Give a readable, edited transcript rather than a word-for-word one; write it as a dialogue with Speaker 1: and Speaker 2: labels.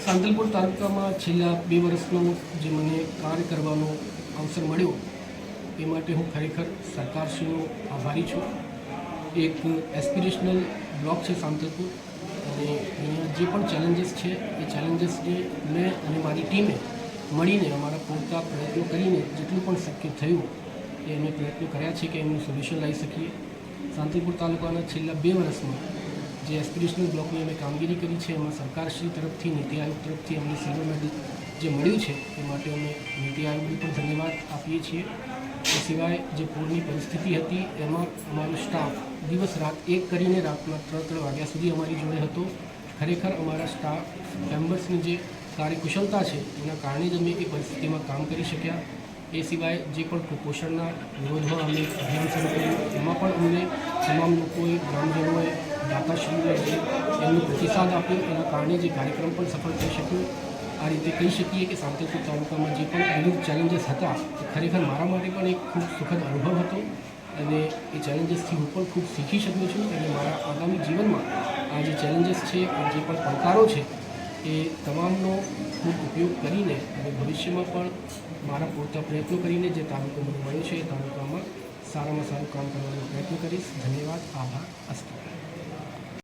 Speaker 1: સાંતલપુર તાલુકામાં છેલ્લા 2 વર્ષનો જે મને કાર્ય કરવાનો અવસર મળ્યો એ માટે હું ખરેખર સરકારશ્રીનો આભારી છું. એક એસ્પિરેશનલ બ્લોક છે સાંતલપુર, અને અહીંયા જે પણ ચેલેન્જીસ છે એ ચેલેન્જીસને મેં અને મારી ટીમે મળીને અમારા પૂરતા પ્રયત્નો કરીને જેટલું પણ શક્ય થયું એ અમે પ્રયત્નો કર્યા છે કે એમનું સોલ્યુશન લાવી શકીએ. સાંતલપુર તાલુકાના છેલ્લા 2 વર્ષમાં જે એસ્પિરેશનલ બ્લોકની અમે કામગીરી કરી છે એમાં સરકારશ્રી તરફથી, નીતિ આયોગ તરફથી અમને સિલ્વર મેડલ જે મળ્યું છે એ માટે અમે નીતિ આયોગને પણ ધન્યવાદ આપીએ છીએ. એ સિવાય જે પૂરની પરિસ્થિતિ હતી એમાં અમારો સ્ટાફ દિવસ રાત એક કરીને રાતના 3 વાગ્યા સુધી અમારી જોડે હતો. ખરેખર અમારા સ્ટાફ મેમ્બર્સની જે કાર્યકુશળતા છે એના કારણે જ અમે એ પરિસ્થિતિમાં કામ કરી શક્યા. એ સિવાય જે પણ કુપોષણના વિરોધમાં અમે અભિયાન શરૂ કર્યું એમાં પણ અમને તમામ લોકોએ, ગ્રામજનોએ, દાતાશ્રીઓએ જે એમનો પ્રતિસાદ આપ્યો એના કારણે જે કાર્યક્રમ પણ સફળ થઈ શક્યો. આ રીતે કહી શકીએ કે સાંતલપુર તાલુકામાં જે પણ વિવિધ ચેલેન્જીસ હતા એ ખરેખર મારા માટે પણ એક ખૂબ સુખદ અનુભવ હતો, અને એ ચેલેન્જીસથી હું પણ ખૂબ શીખી શક્યો છું. અને મારા આગામી જીવનમાં આ જે ચેલેન્જીસ છે, આ જે પણ પડકારો છે એ તમામનો ખૂબ ઉપયોગ કરીને અને ભવિષ્યમાં પણ મારા પૂરતા પ્રયત્નો કરીને જે તાલુકો મને મળ્યો છે એ તાલુકામાં સારામાં સારું કામ કરવાનો પ્રયત્ન કરીશ. ધન્યવાદ, આભાર, અસ્તુ.